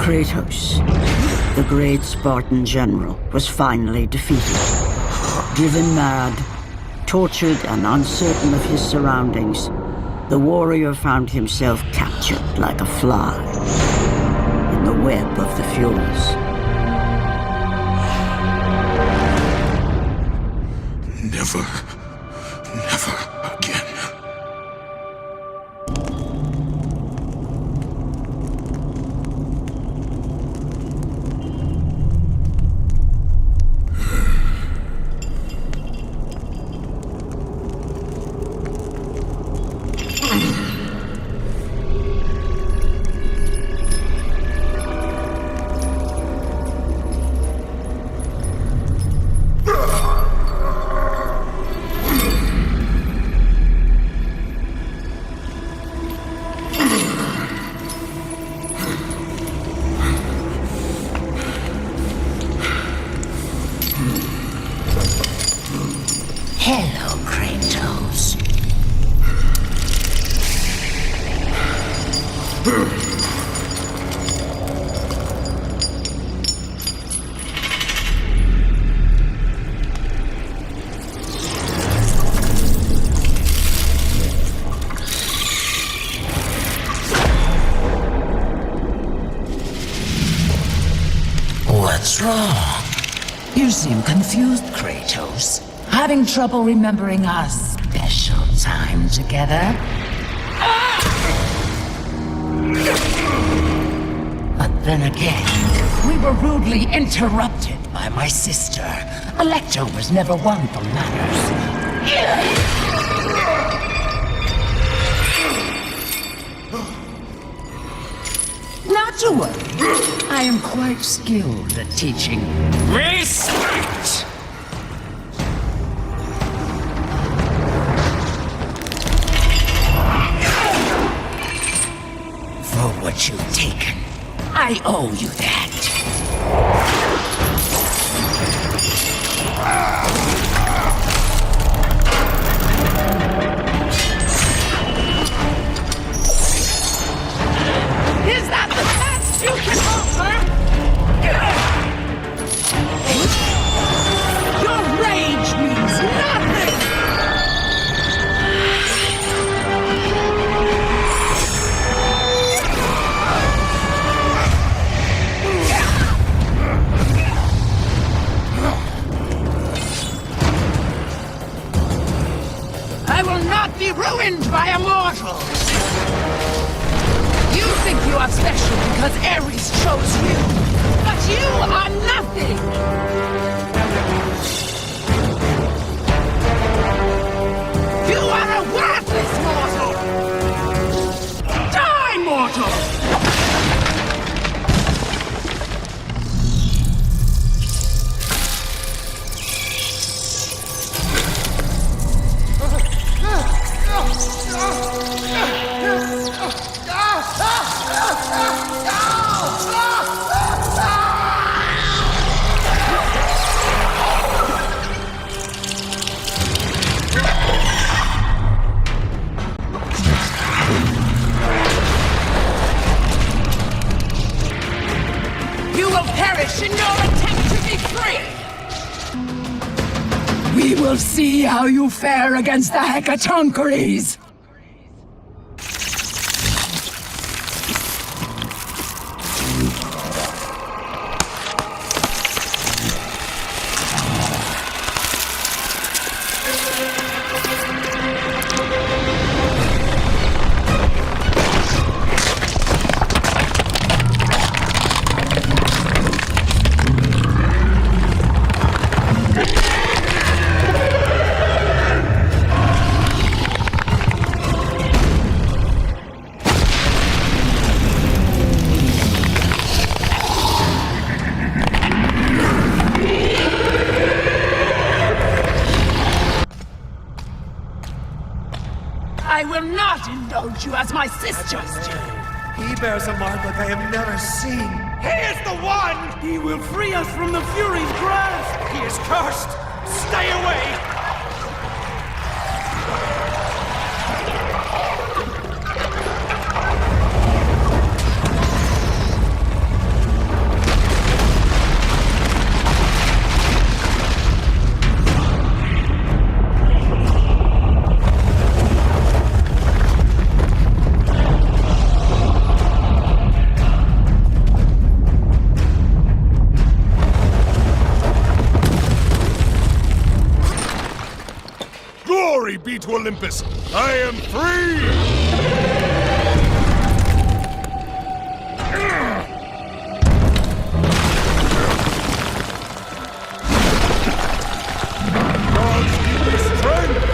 Kratos, the great Spartan general, was finally defeated. Driven mad, tortured and uncertain of his surroundings, the warrior found himself captured like a fly in the web of the Furies. Never again. Hello, Kratos. What's wrong? You seem confused, Kratos. Having trouble remembering our special time together? But then again, we were rudely interrupted by my sister. Electra was never one for manners. Not to worry. I am quite skilled at teaching respect. For what you've taken, I owe you that. Is that the best you can offer? Your rage means nothing! I will not be ruined by a mortal! You think you are special because Ares chose you, but you are nothing! You are a worthless mortal! Die, mortal! You will perish in your attempt to be free! We will see how you fare against the Hecatoncheires! I will not indulge you as my sister! He bears a mark like I have never seen. He is the one! He will free us from the Fury's grasp! He is cursed! Stay away! Glory be to Olympus! I am free! Gods give me strength!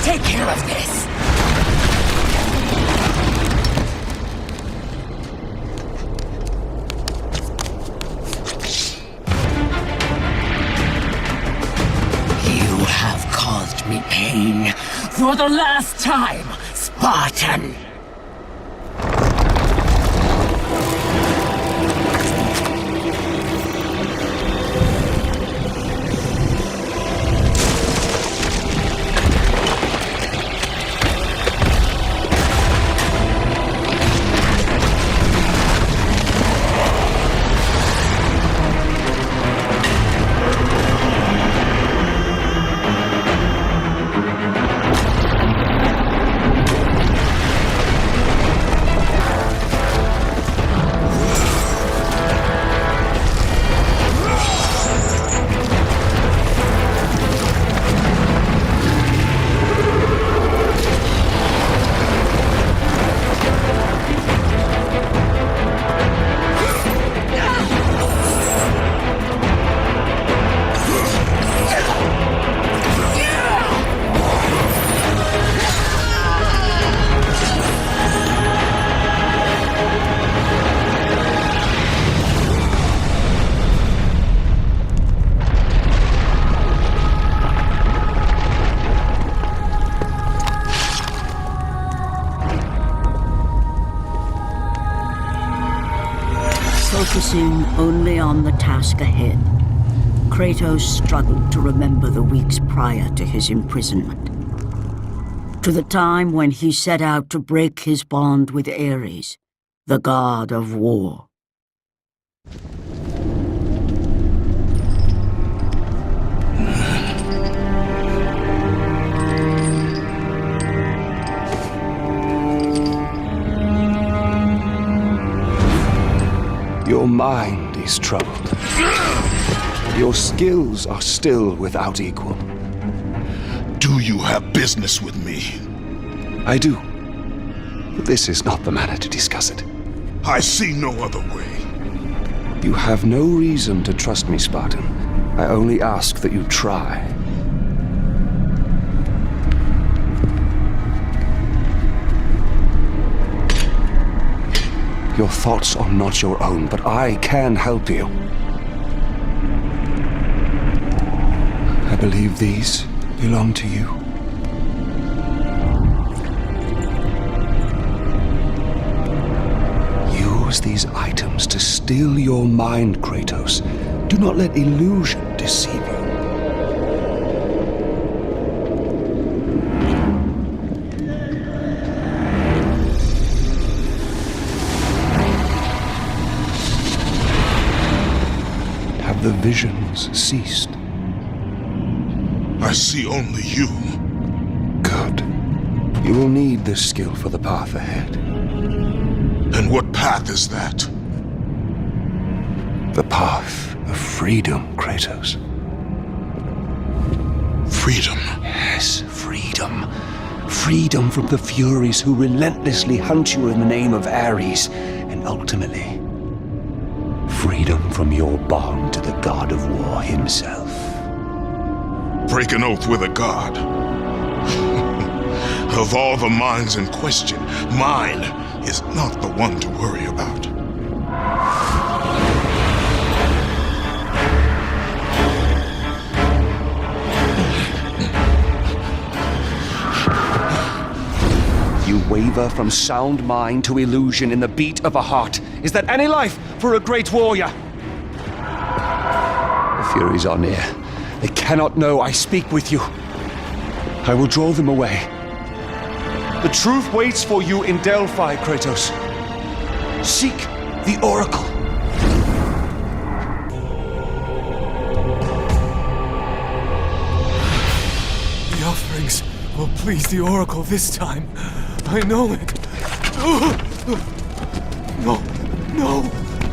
Take care of this! You have caused me pain for the last time, Spartan! Focusing only on the task ahead, Kratos struggled to remember the weeks prior to his imprisonment. To the time when he set out to break his bond with Ares, the god of war. Your mind is troubled. Your skills are still without equal. Do you have business with me? I do. But this is not the manner to discuss it. I see no other way. You have no reason to trust me, Spartan. I only ask that you try. Your thoughts are not your own, but I can help you. I believe these belong to you. Use these items to still your mind, Kratos. Do not let illusion deceive you. the visions ceased. I see only you. Good. You will need this skill for the path ahead. And what path is that? The path of freedom, Kratos. Freedom. Yes, freedom. Freedom from the Furies who relentlessly hunt you in the name of Ares, and ultimately, freedom from your bond to the god of war himself. Break an oath with a god. Of all the minds in question, mine is not the one to worry about. You waver from sound mind to illusion in the beat of a heart. Is that any life for a great warrior? The Furies are near. They cannot know I speak with you. I will draw them away. The truth waits for you in Delphi, Kratos. Seek the Oracle. The offerings will please the Oracle this time. I know it. No, no,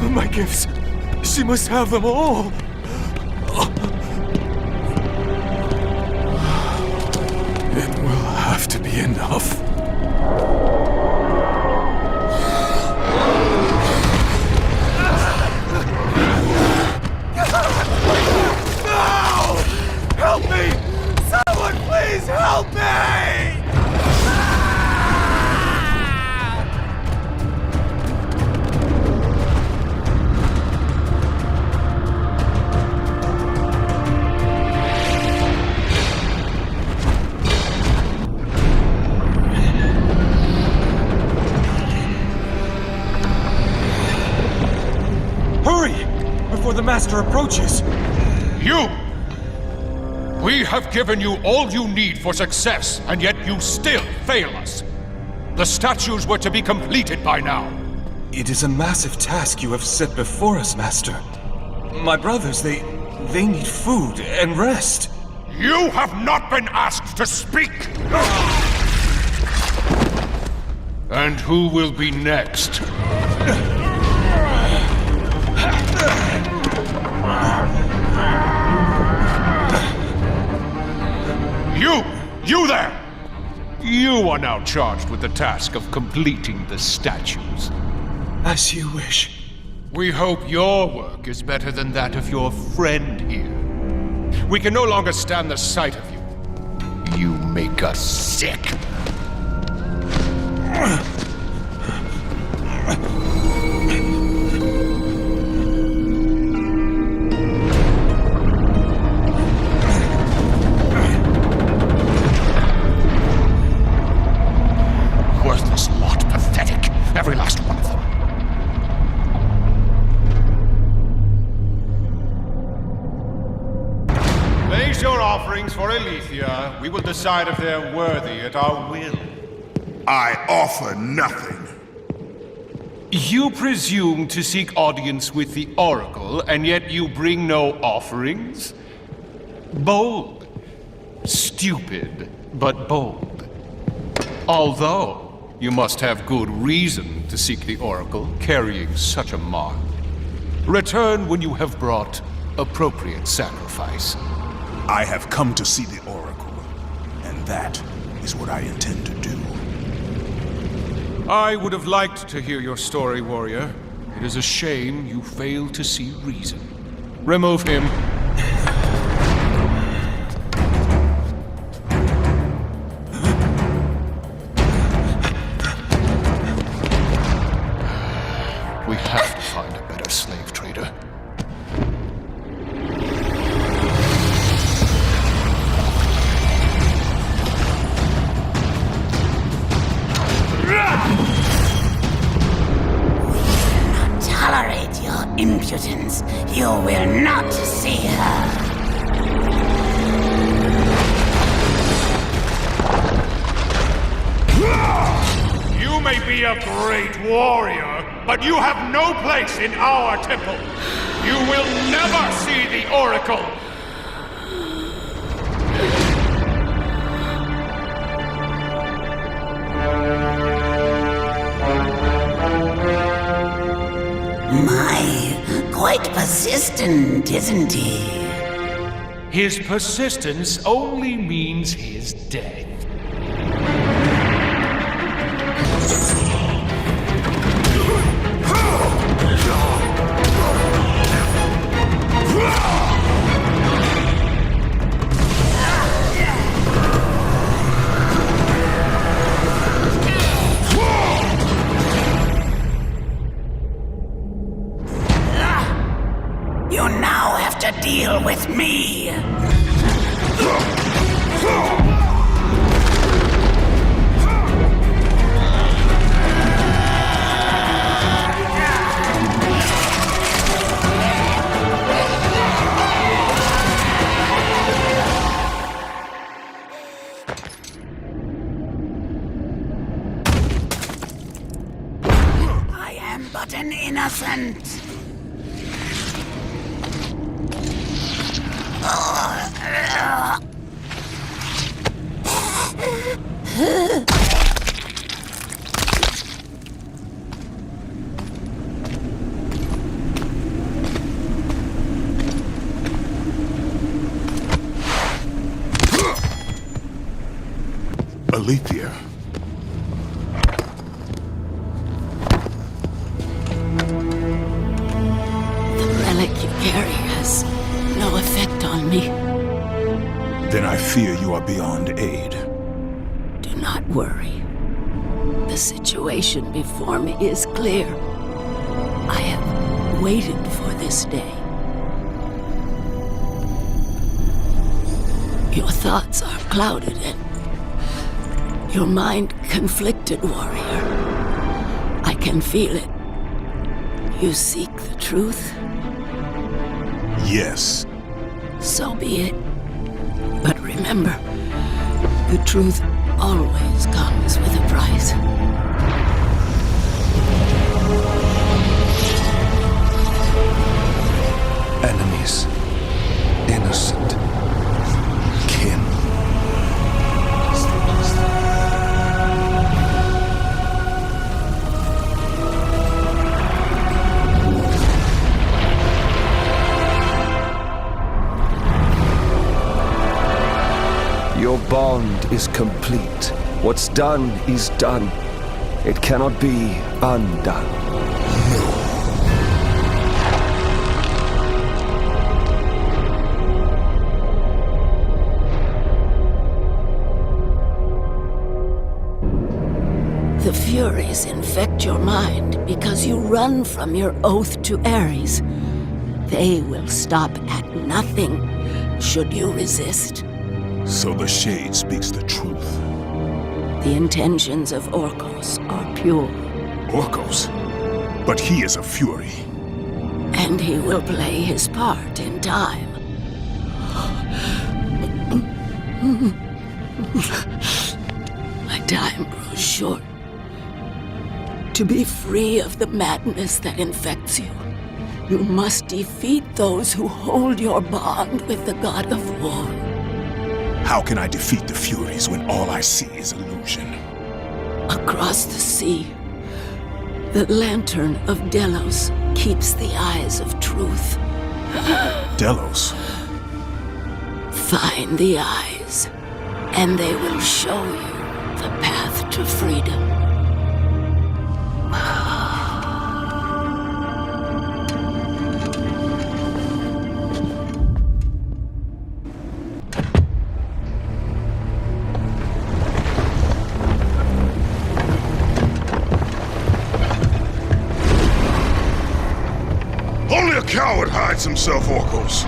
my gifts. She must have them all. It will have to be enough. No! Help me! Someone please help me! Before the Master approaches! You! We have given you all you need for success, and yet you still fail us. The statues were to be completed by now. It is a massive task you have set before us, Master. My brothers, they need food and rest. You have not been asked to speak! And who will be next? You there! You are now charged with the task of completing the statues. As you wish. We hope your work is better than that of your friend here. We can no longer stand the sight of you. You make us sick. Worthless lot, pathetic. Every last one of them. Place your offerings for Aletheia. We will decide if they're worthy at our will. I offer nothing. You presume to seek audience with the Oracle, and yet you bring no offerings? Bold. Stupid, but bold. Although, you must have good reason to seek the Oracle, carrying such a mark. Return when you have brought appropriate sacrifice. I have come to see the Oracle, and that is what I intend to do. I would have liked to hear your story, warrior. It is a shame you failed to see reason. Remove him. We have to find a better slave trader. Tolerate your impudence. You will not see her. You may be a great warrior, but you have no place in our temple. You will never see the Oracle! My, quite persistent, isn't he? His persistence only means his death. You now have to deal with me. I am but an innocent. Alethea. The relic you carry has no effect on me. Then I fear you are beyond aid. Do not worry. The situation before me is clear. I have waited for this day. Your thoughts are clouded and your mind conflicted, warrior. I can feel it. You seek the truth? Yes. So be it. But remember, the truth always comes with a price. Enemies. Innocent. Kin. Your bond is complete. What's done is done. It cannot be undone. The Furies infect your mind because you run from your oath to Ares. They will stop at nothing should you resist. So the Shade speaks the truth. The intentions of Orcos are pure, Orcos? But he is a Fury. and he will play his part in time. My time grows short. To be free of the madness that infects you, you must defeat those who hold your bond with the god of war. How can I defeat the Furies when all I see is illusion? Across the sea, the lantern of Delos keeps the eyes of truth. Delos? Find the eyes, and they will show you the path to freedom. Only a coward hides himself, Orcos.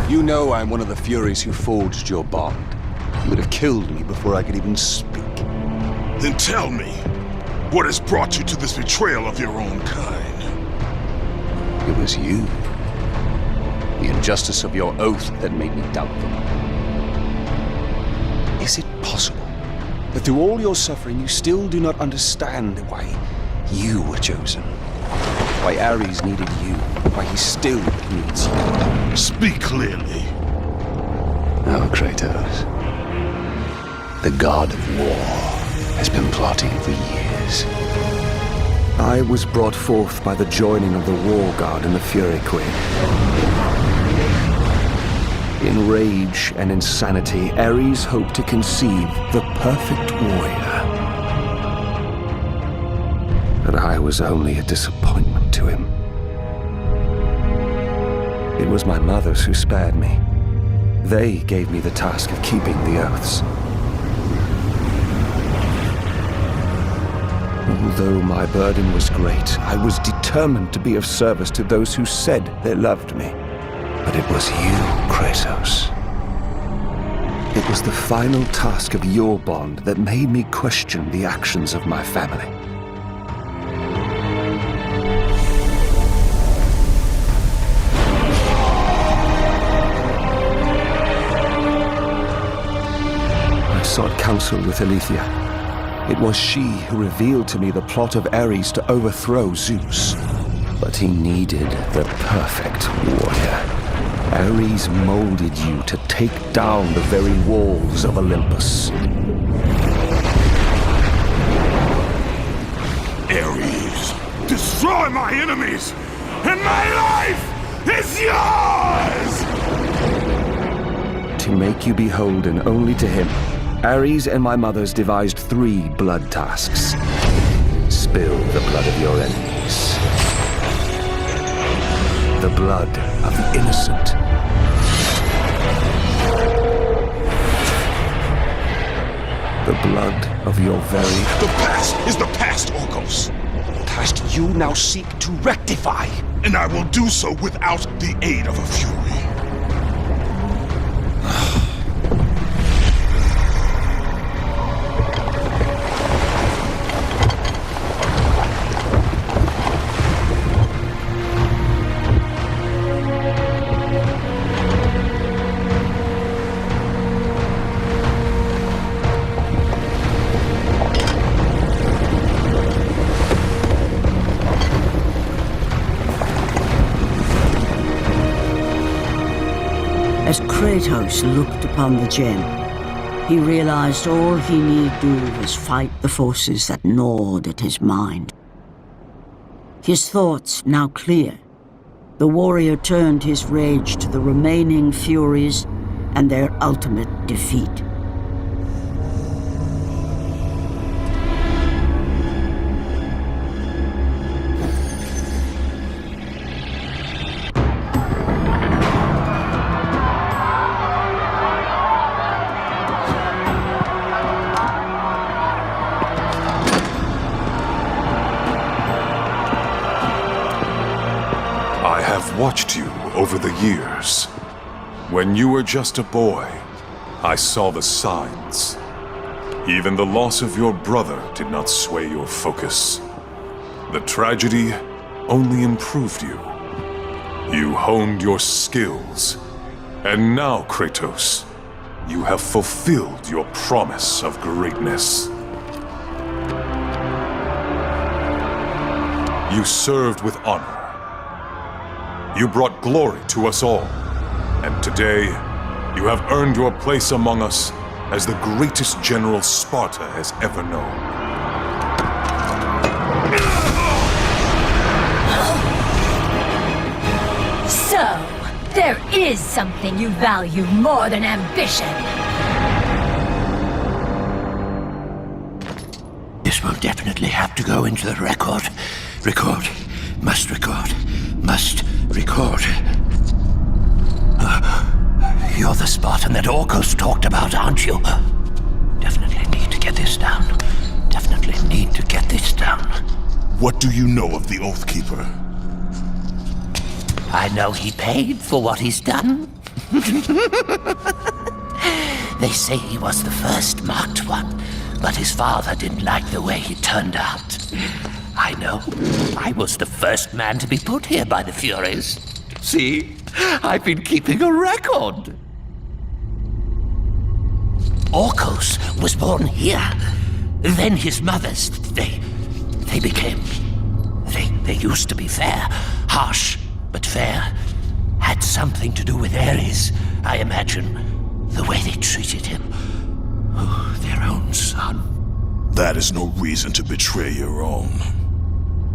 You know I'm one of the Furies who forged your bond. You would have killed me before I could even speak. Then tell me, what has brought you to this betrayal of your own kind? It was you. The injustice of your oath that made me doubtful. Is it possible that through all your suffering you still do not understand why you were chosen? why Ares needed you, why he still needs you. Speak clearly. Oh, Kratos. The god of war has been plotting for years. I was brought forth by the joining of the War God and the Fury Queen. In rage and insanity, Ares hoped to conceive the perfect warrior. But I was only a disappointment to him. It was my mothers who spared me. They gave me the task of keeping the oaths. Although my burden was great, I was determined to be of service to those who said they loved me. But it was you, Kratos. It was the final task of your bond that made me question the actions of my family. I sought counsel with Aletheia. It was she who revealed to me the plot of Ares to overthrow Zeus. But he needed the perfect warrior. Ares molded you to take down the very walls of Olympus. Ares, destroy my enemies, and my life is yours! To make you beholden only to him, Ares and my mothers devised 3 blood tasks. Spill the blood of your enemies. The blood of the innocent. The blood of your very... The past is the past, Orcos. Past you now seek to rectify. And I will do so without the aid of a Fury. As Kratos looked upon the gem, he realized all he need do was fight the forces that gnawed at his mind. His thoughts now clear, the warrior turned his rage to the remaining Furies and their ultimate defeat. Watched you over the years. When you were just a boy, I saw the signs. Even the loss of your brother did not sway your focus. The tragedy only improved you. You honed your skills. And now, Kratos, you have fulfilled your promise of greatness. You served with honor. You brought glory to us all, and today, you have earned your place among us as the greatest general Sparta has ever known. So, there is something you value more than ambition. This will definitely have to go into the record. Record. Must record. Must record. You're the Spartan that Orcos talked about, aren't you? Definitely need to get this down. Definitely need to get this down. What do you know of the Oathkeeper? I know he paid for what he's done. They say he was the first marked one, but his father didn't like the way he turned out. I know. I was the first man to be put here by the Furies. See? I've been keeping a record. Orcos was born here. Then his mothers, they became... They They used to be fair. Harsh, but fair. Had something to do with Ares, I imagine. The way they treated him. Oh, their own son. That is no reason to betray your own.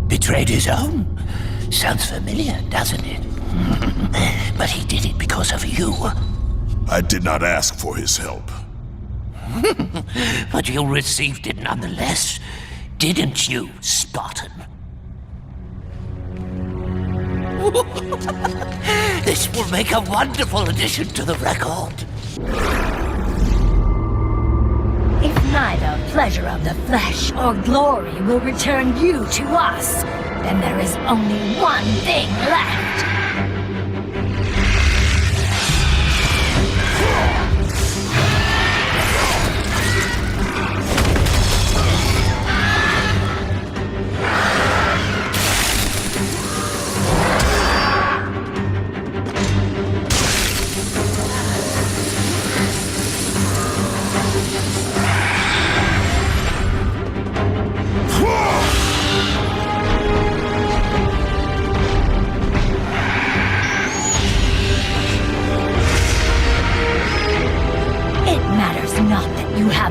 Betrayed his own? Sounds familiar, doesn't it? But he did it because of you. I did not ask for his help. But you received it nonetheless, didn't you, Spartan? This will make a wonderful addition to the record. If neither pleasure of the flesh or glory will return you to us, then there is only one thing left.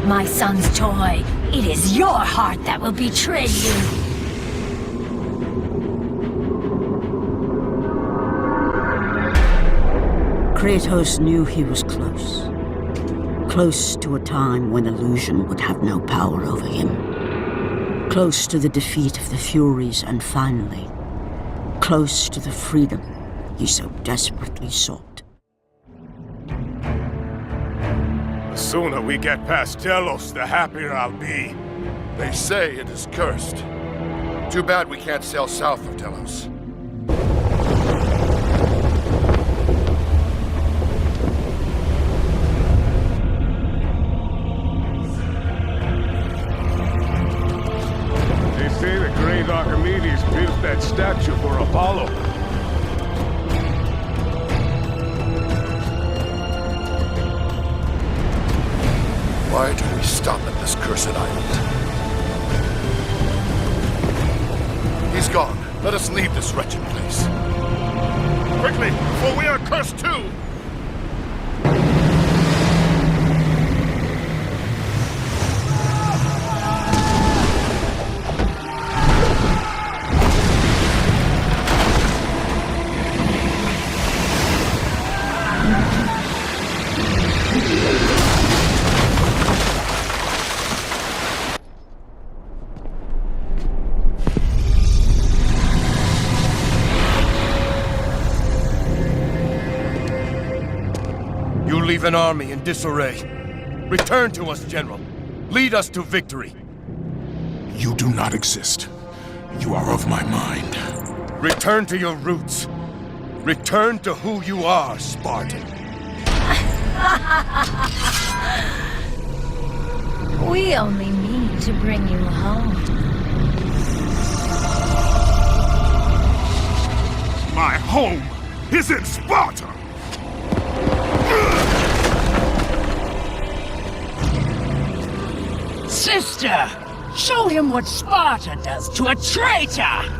My son's toy. It is your heart that will betray you. Kratos knew he was close. Close to a time when illusion would have no power over him. Close to the defeat of the Furies, and finally, close to the freedom he so desperately sought. The sooner we get past Delos, the happier I'll be. They say it is cursed. Too bad we can't sail south of Delos. They say the great Archimedes built that statue for Apollo. Why do we stop at this cursed island? He's gone. Let us leave this wretched place. Quickly, for we are cursed too! Leave an army in disarray. Return to us, General. Lead us to victory. You do not exist. You are of my mind. Return to your roots. Return to who you are, Spartan. We only mean to bring you home. My home is in Sparta! Sister, show him what Sparta does to a traitor!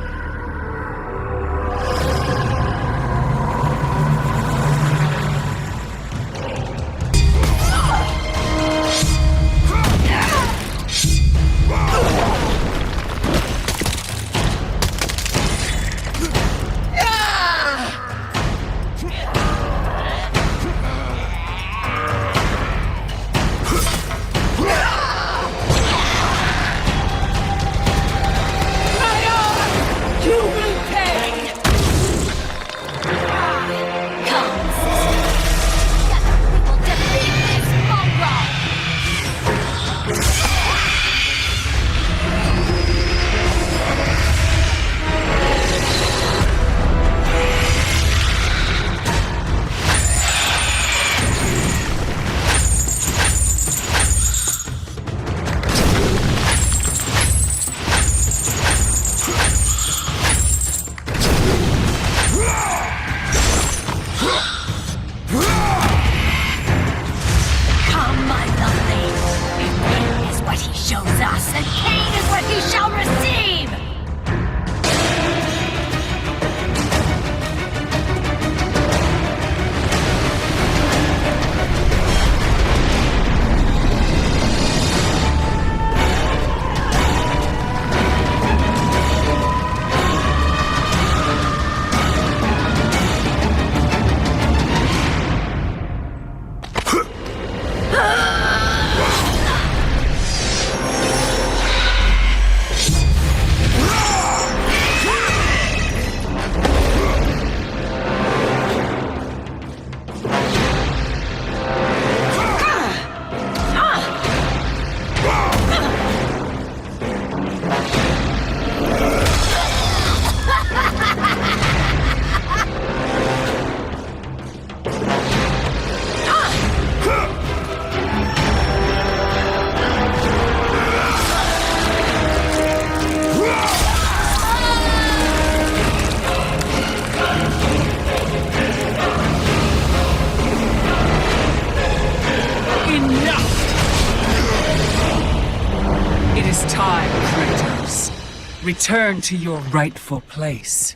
return to your rightful place.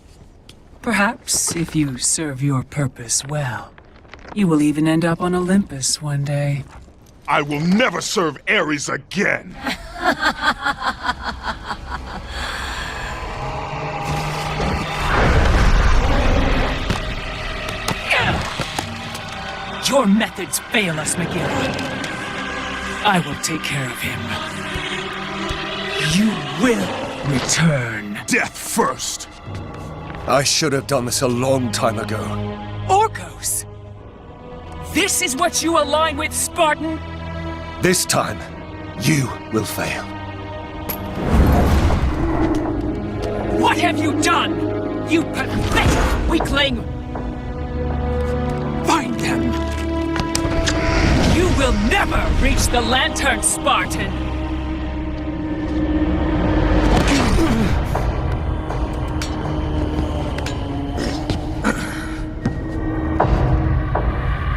Perhaps, if you serve your purpose well, you will even end up on Olympus one day. I will never serve Ares again! Your methods fail us, Miguel. I will take care of him. You will return. Death first! I should have done this a long time ago. Orcos! This is what you align with, Spartan? This time, you will fail. What have you done? You pathetic weakling! Find them! You will never reach the Lantern, Spartan!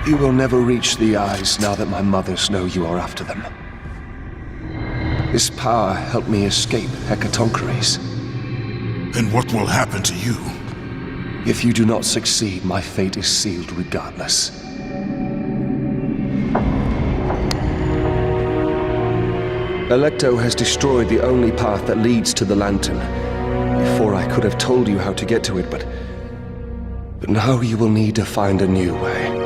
You will never reach the eyes now that my mothers know you are after them. This power helped me escape Hecatoncheires. Then what will happen to you? If you do not succeed, my fate is sealed regardless. Alecto has destroyed the only path that leads to the Lantern. Before I could have told you how to get to it, but now you will need to find a new way.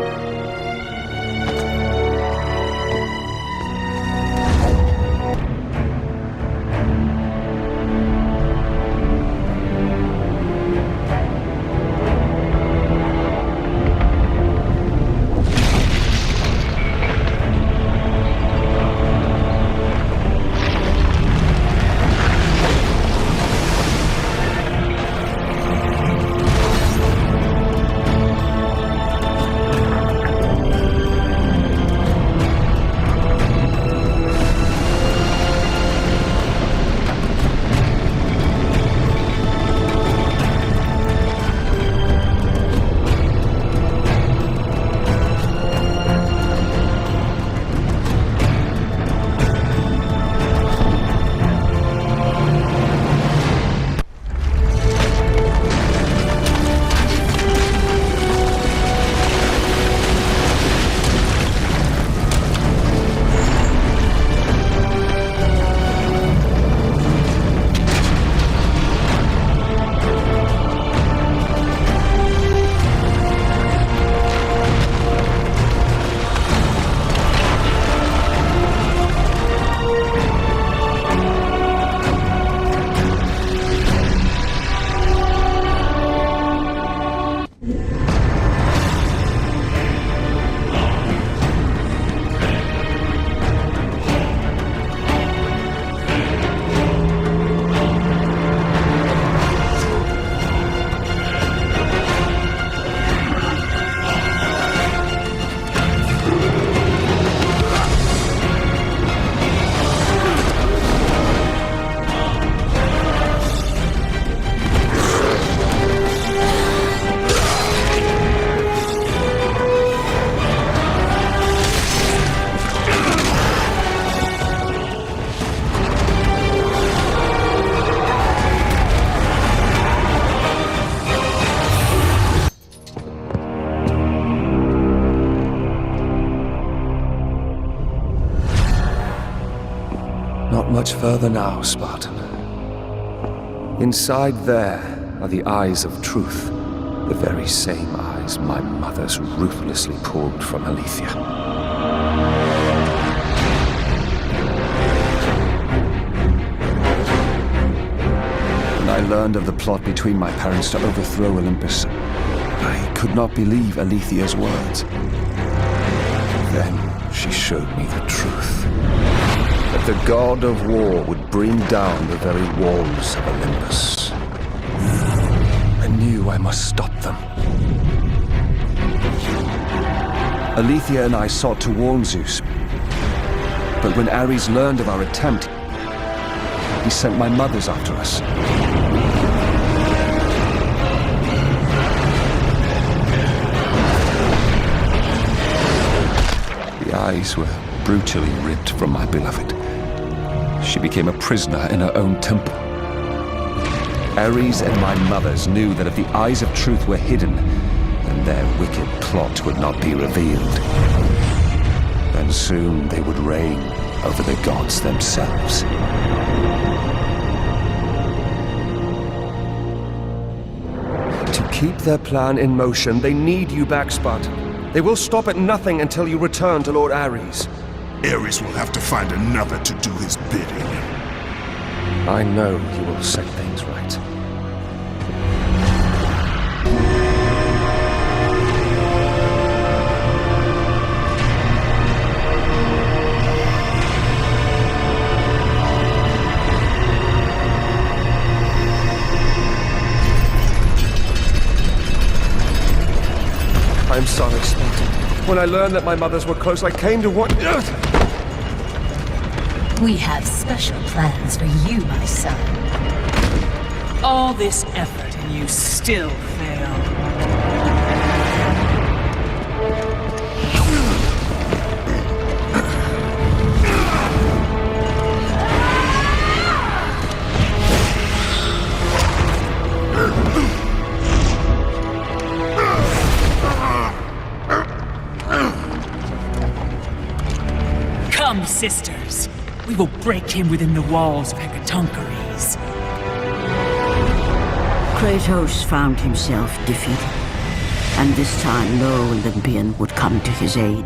Not much further now, Spartan. Inside there are the eyes of truth, the very same eyes my mothers ruthlessly pulled from Alethea. When I learned of the plot between my parents to overthrow Olympus, I could not believe Alethea's words. Then she showed me the truth. That the god of war would bring down the very walls of Olympus. I knew I must stop them. Alethea and I sought to warn Zeus, but when Ares learned of our attempt, he sent my mothers after us. The eyes were brutally ripped from my beloved. She became a prisoner in her own temple. Ares and my mothers knew that if the eyes of truth were hidden, then their wicked plot would not be revealed. And soon they would reign over the gods themselves. To keep their plan in motion, they need you back, Spartan. They will stop at nothing until you return to Lord Ares. Ares will have to find another to do his bidding. I know you will set things right. I'm sorry, Spartan. When I learned that my mothers were close, I came to what... We have special plans for you, my son. All this effort and you still fail. Come, sisters. We will break him within the walls of Hecatoncheires. Kratos found himself defeated, and this time no Olympian would come to his aid.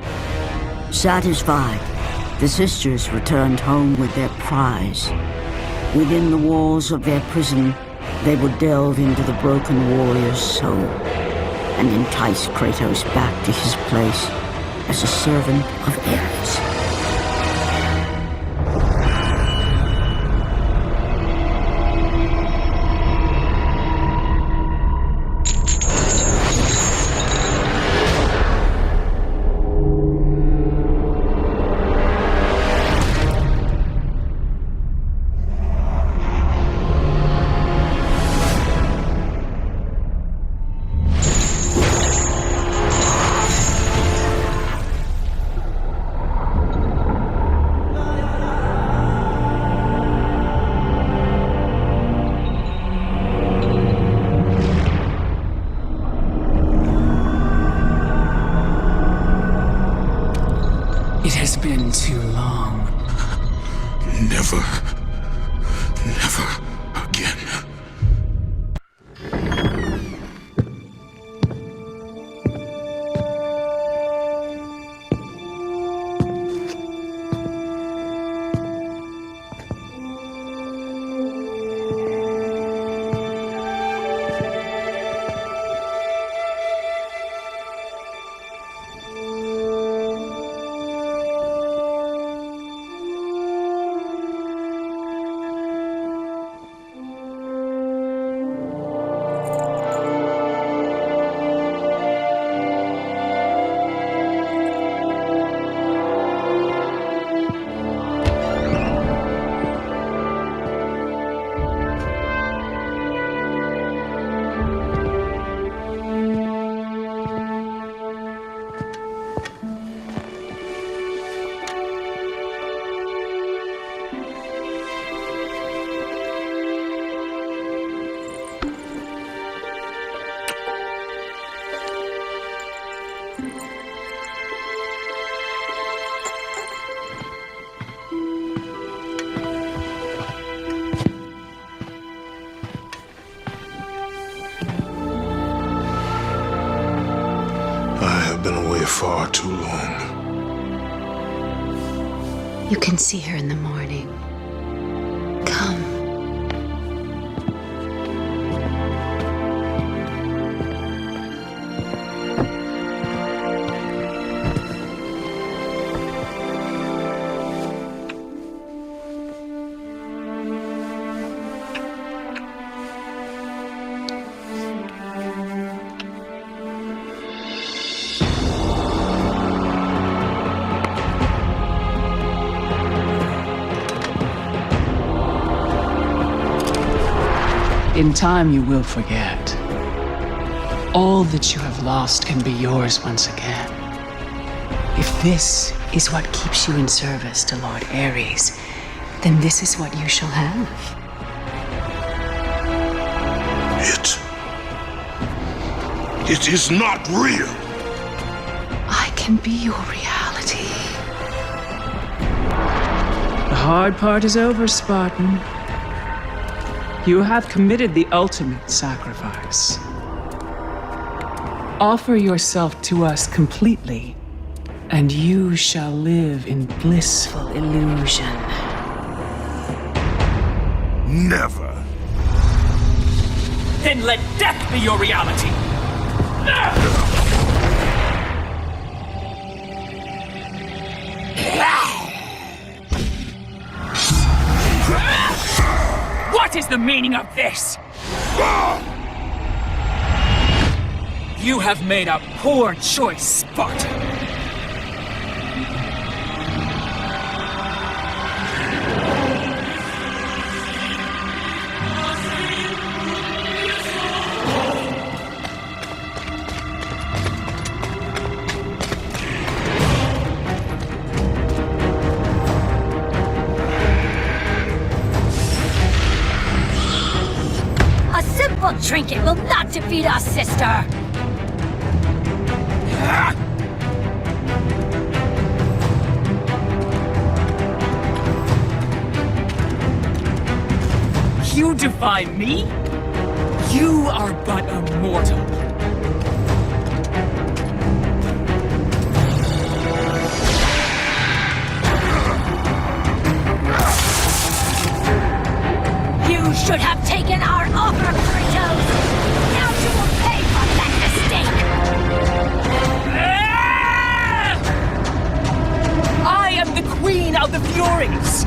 Satisfied, the sisters returned home with their prize. Within the walls of their prison, they would delve into the broken warrior's soul and entice Kratos back to his place as a servant of Ares. It has been too long. Never again. Far too long. You can see her in the morning. Come. In time, you will forget. All that you have lost can be yours once again. If this is what keeps you in service to Lord Ares, then this is what you shall have. It is not real. I can be your reality. The hard part is over, Spartan. You have committed the ultimate sacrifice. Offer yourself to us completely, and you shall live in blissful illusion. Never. Then let death be your reality! What is the meaning of this? You have made a poor choice, Spartan. A simple trinket will not defeat us, sister! You defy me? You are but a mortal. You should have taken our offer, Kratos! Now you will pay for that mistake! I am the Queen of the Furies!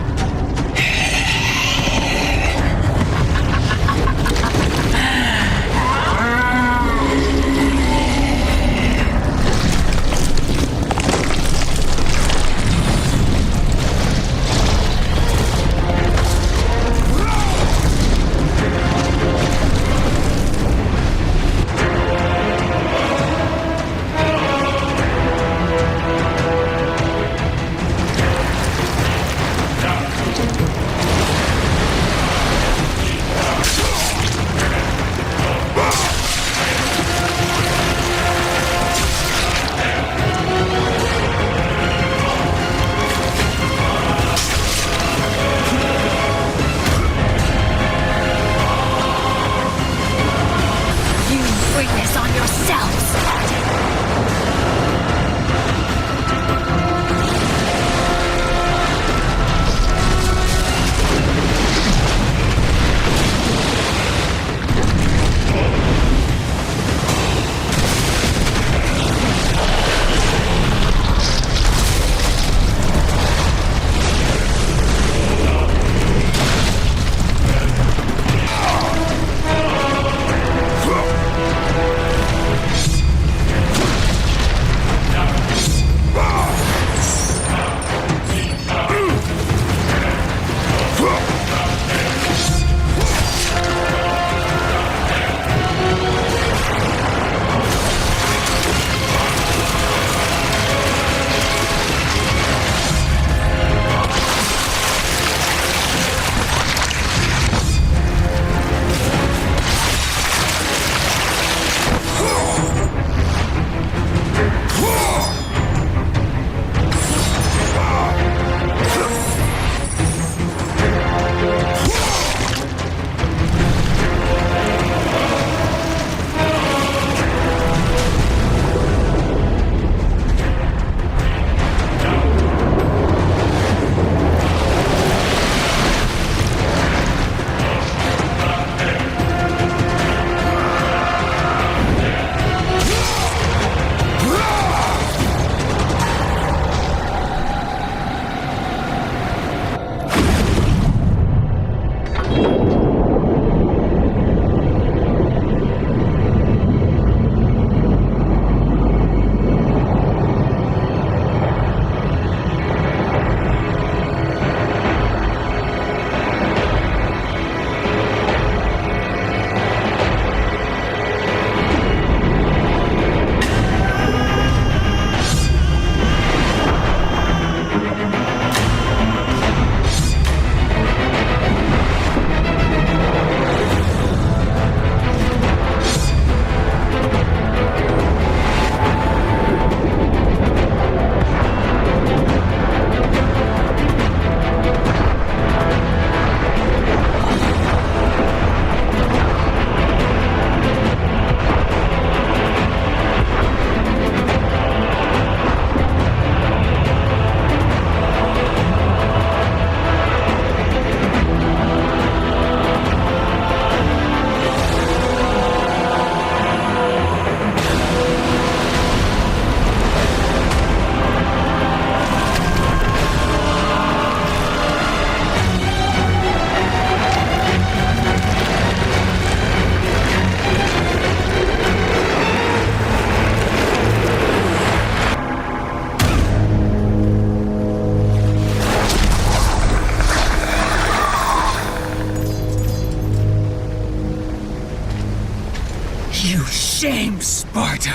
shame, Sparta!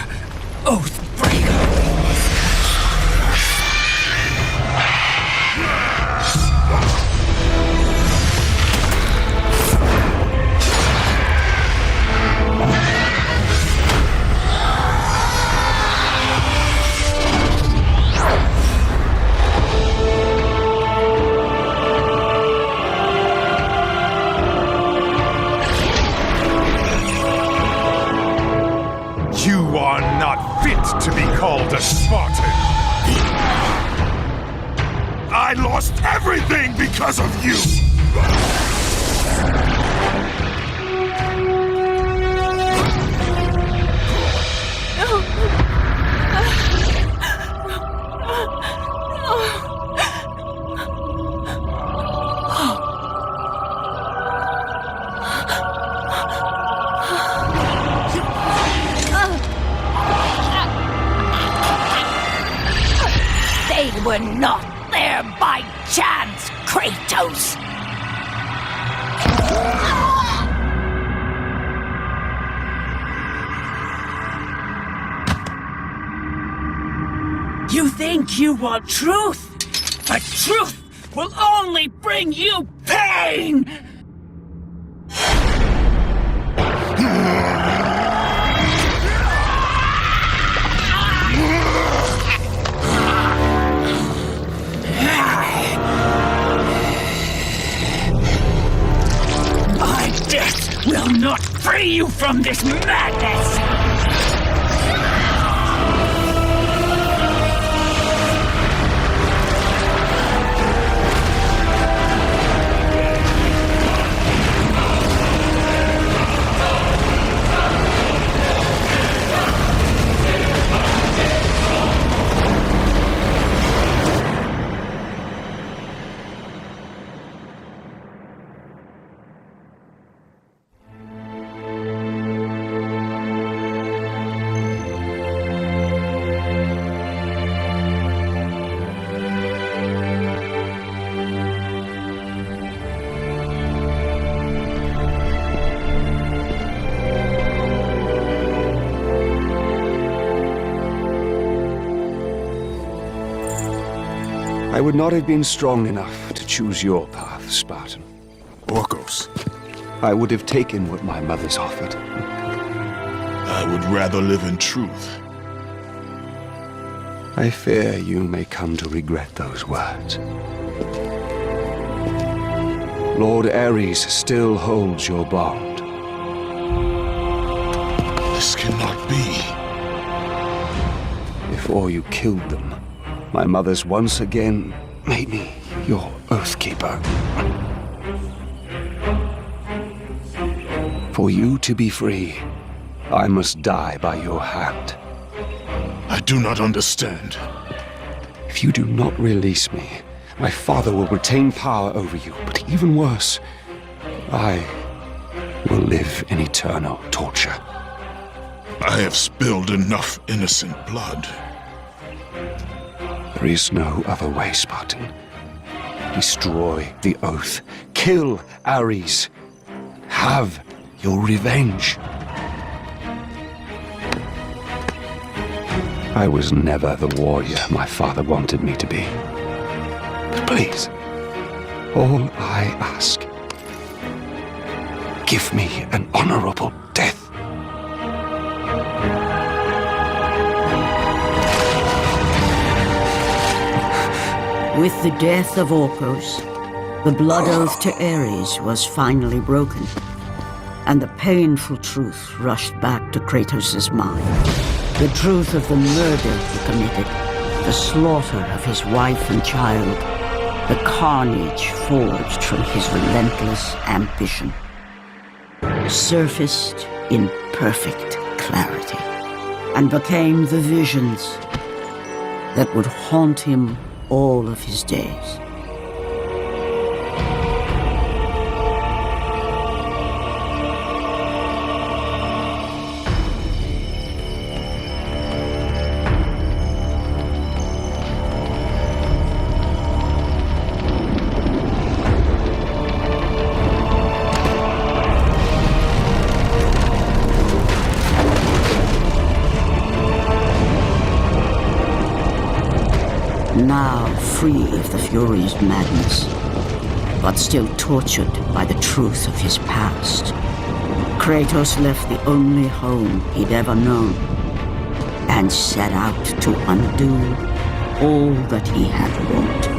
Oathbreaker! You are not fit to be called a Spartan! I lost everything because of you! They were not there by chance, Kratos! You think you want truth? But truth will only bring you pain! My death will not free you from this madness! I would not have been strong enough to choose your path, Spartan. Orcos. I would have taken what my mother's offered. I would rather live in truth. I fear you may come to regret those words. Lord Ares still holds your bond. This cannot be. Before you killed them, my mother's once again made me your Oathkeeper. For you to be free, I must die by your hand. I do not understand. If you do not release me, my father will retain power over you, but even worse, I will live in eternal torture. I have spilled enough innocent blood. There is no other way, Spartan. Destroy the Oath. Kill Ares. Have your revenge. I was never the warrior my father wanted me to be. But please, all I ask, give me an honorable death. With the death of Orcos, the blood oath to Ares was finally broken, and the painful truth rushed back to Kratos' mind. The truth of the murder he committed, the slaughter of his wife and child, the carnage forged from his relentless ambition, surfaced in perfect clarity, and became the visions that would haunt him all of his days. Now free of the Fury's madness, but still tortured by the truth of his past, Kratos left the only home he'd ever known and set out to undo all that he had wrought.